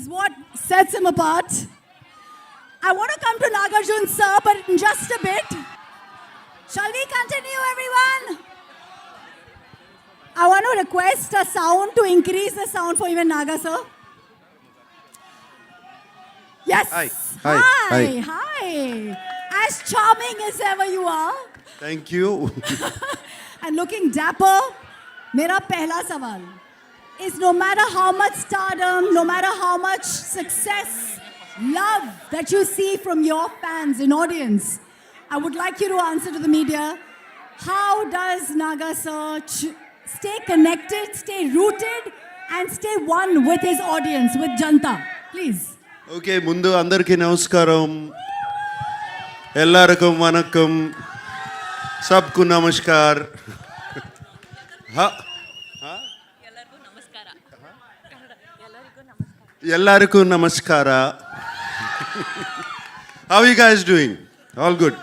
is what sets him apart. I want to come to Nagarjun sir, but in just a bit. Shall we continue, everyone? I want to request a sound to increase the sound for even Naga sir. Yes. Hi. Hi. As charming as ever you are. Thank you. And looking dapper, mera pehla sawal is no matter how much stardom, no matter how much success, love that you see from your fans in audience, I would like you to answer to the media, how does Naga sir stay connected, stay rooted and stay one with his audience, with Janta? Please. Okay, ముందు అందరికీ నమస్కారం. ఎల్లరికీ వణకం. सबको नमस्कार. ఎల్లరికీ నమస్కార. How are you guys doing? All good.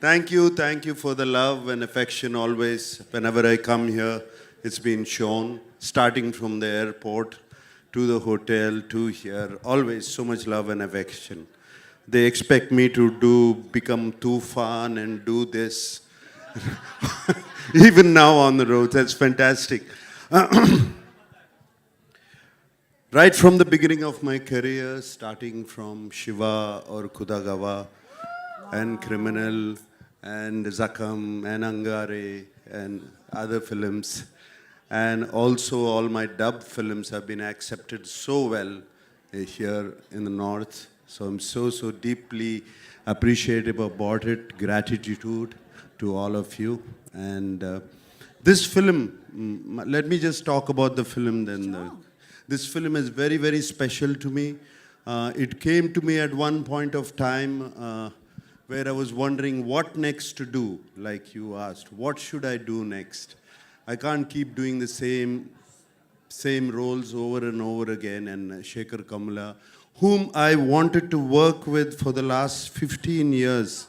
Thank you for the love and affection always. Whenever I come here, it's been shown, starting from the airport to the hotel to here. Always so much love and affection. They expect me to become too fun and do this. Even now on the road, that's fantastic. Right from the beginning of my career, starting from Shiva or Kudagawa and Criminal and Zakam and Angare and other films, and also all my dub films have been accepted so well here in the north. So I'm so deeply appreciative about it. Gratitude to all of you. And this film, let me just talk about the film then. This film is very special to me. It came to me at one point of time where I was wondering what next to do, like you asked. What should I do next? I can't keep doing the same roles over and over again. And Shekhar Kamla, whom I wanted to work with for the last 15 years,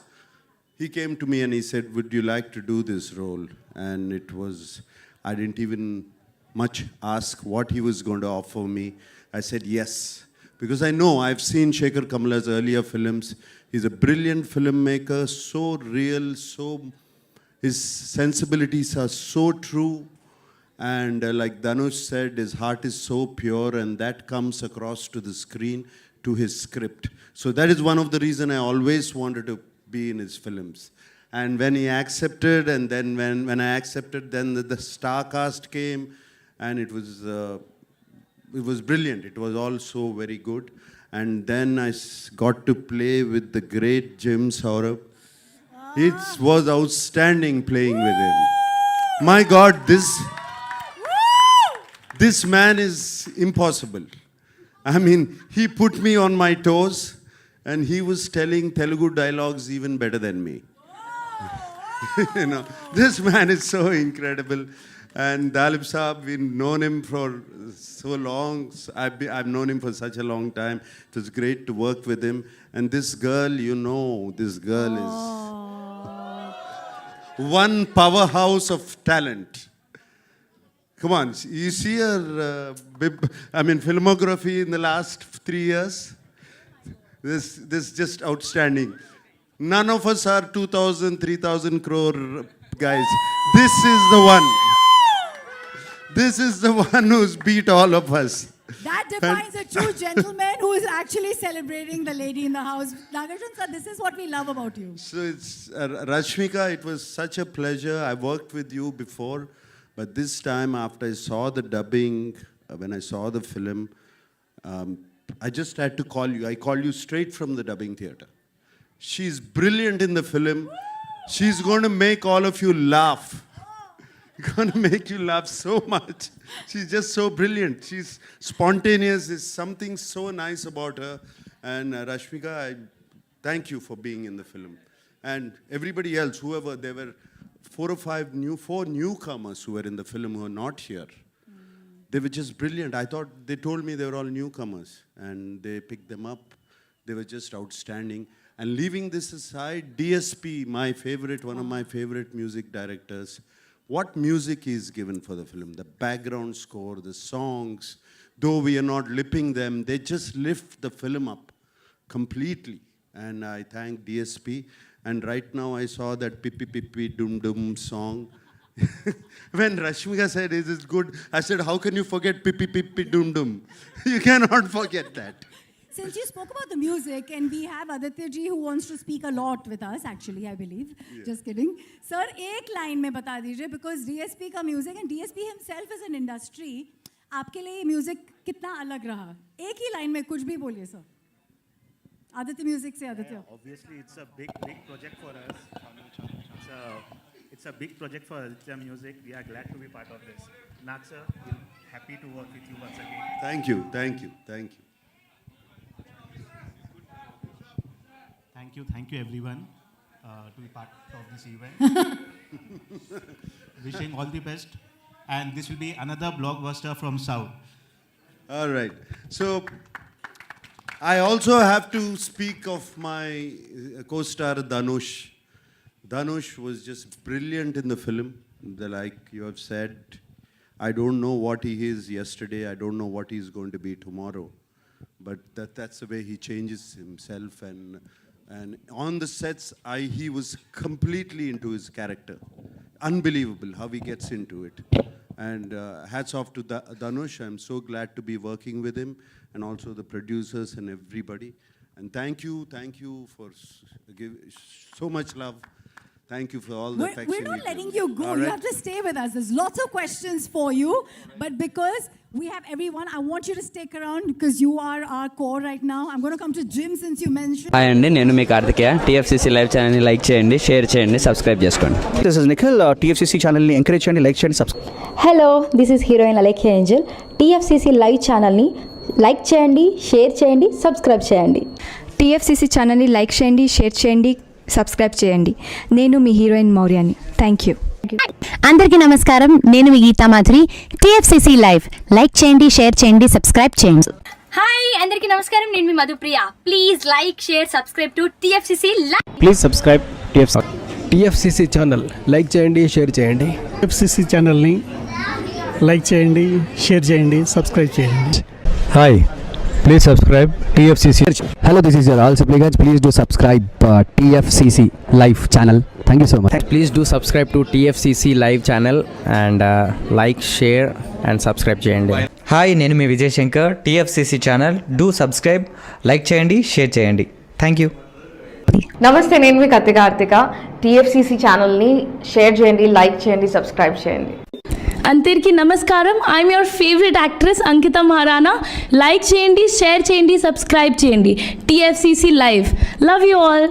he came to me and he said, would you like to do this role? And it was, I didn't even much ask what he was going to offer me. I said yes, because I know I've seen Shekhar Kamla's earlier films. He's a brilliant filmmaker, so real, his sensibilities are so true. And like Dhanush said, his heart is so pure, and that comes across to the screen, to his script. So that is one of the reasons I always wanted to be in his films. And when he accepted, and then when I accepted, then the star cast came, and it was brilliant. It was all so very good. And then I got to play with the great Jim Saurabh. It was outstanding playing with him. My God, this man is impossible. I mean, he put me on my toes, and he was telling Telugu dialogues even better than me. You know, this man is so incredible. And Dalip Saab, we've known him for so long. I've known him for such a long time. It was great to work with him. And this girl, this girl is one powerhouse of talent. Come on, you see her, filmography in the last 3 years? This just outstanding. None of us are 2,000, 3,000 crore guys. This is the one. This is the one who's beat all of us. That defines a true gentleman who is actually celebrating the lady in the house. Nagarjun sir, this is what we love about you. So it's Rashmika, it was such a pleasure. I worked with you before, but this time after I saw the dubbing, when I saw the film, I just had to call you. I called you straight from the dubbing theater. She's brilliant in the film. She's going to make all of you laugh. Going to make you laugh so much. She's just so brilliant. She's spontaneous. There's something so nice about her. And Rashmika, I thank you for being in the film. And everybody else, whoever, there were 4 newcomers who were in the film who are not here. They were just brilliant. I thought, they told me they were all newcomers, and they picked them up. They were just outstanding. And leaving this aside, DSP, one of my favorite music directors, what music is given for the film, the background score, the songs, though we are not lipping them, they just lift the film up completely. And I thank DSP. And right now I saw that Pippi Pippi Dum Dum song. When Rashmika said, is it good? I said, how can you forget Pippi Pippi Dum Dum? You cannot forget that. Since you spoke about the music, and we have Aditya ji who wants to speak a lot with us, actually, I believe. Yeah. Just kidding. Sir, एक line में बता दीजिए, because DSP का music and DSP himself is an industry. आपके लिए music कितना अलग रहा? एक ही line में कुछ भी बोलिए sir. Aditya Music से Aditya. Obviously, it's a big project for us. It's a big project for Aditya Music. We are glad to be part of this. Nag sir, we're happy to work with you once again. Thank you, thank you, thank you. Thank you everyone to be part of this event. Wishing all the best. And this will be another blockbuster from South. All right. So, I also have to speak of my co-star Dhanush. Dhanush was just brilliant in the film. Like you have said, I don't know what he is yesterday. I don't know what he's going to be tomorrow. But that's the way he changes himself. And on the sets, he was completely into his character. Unbelievable how he gets into it. And hats off to Dhanush. I'm so glad to be working with him, and also the producers and everybody. And thank you for giving so much love. Thank you for all the affection. We're not letting you go. All You right. have to stay with us. There's lots of questions for you. But because we have everyone, I want you to stick around because you are our core right now. I'm going to come to Jim since you mentioned. Hi అండి, నేను మీ Karthikeya. TFCC live ఛానల్ని like చేయండి, share చేయండి, subscribe చేసుకోండి. This is Nikhil. TFCC ఛానల్ని encourage చేయండి, like చేయండి, subscribe. Hello, this is heroine Alekhya Angel. TFCC live ఛానల్ని లైక్ చేయండి, షేర్ చేయండి, సబ్స్క్రైబ్ చేయండి. టీఎఫ్సీసీ ఛానల్ని లైక్ చేయండి, షేర్ చేయండి, సబ్స్క్రైబ్ చేయండి. నేను మీ హీరోయిన్ మౌర్యాని. Thank you. అందరికీ నమస్కారం, నేను మీ Geetha Madhuri. TFCC live like చేయండి, షేర్ చేయండి, సబ్స్క్రైబ్ చేయండి. హాయ్ అందరికీ నమస్కారం, నేను మీ Madhu Priya. Please like share subscribe to TFCC live. Please subscribe TFCC channel like చేయండి, షేర్ చేయండి. టీఎఫ్సీసీ ఛానల్ని లైక్ చేయండి, షేర్ చేయండి, సబ్స్క్రైబ్ చేయండి. Hi, please subscribe TFCC. Hello, this is your ఆల్ సిప్లిగన్స్. Please do subscribe TFCC live channel. Thank you so much. Please do subscribe to TFCC live channel and like, share and subscribe చేయండి. హాయ్, నేను మీ Vijay Shankar. TFCC channel do subscribe, like చేయండి, share చేయండి. Thank you. నమస్తే, నేను మీ కార్తిక. టీఎఫ్సీసీ ఛానల్ని share చేయండి, లైక్ చేయండి, సబ్స్క్రైబ్ చేయండి. అందరికీ నమస్కారం, I'm your favourite actress Ankita Maharana. Like చేయండి, షేర్ చేయండి, సబ్స్క్రైబ్ చేయండి. TFCC live. Love you all.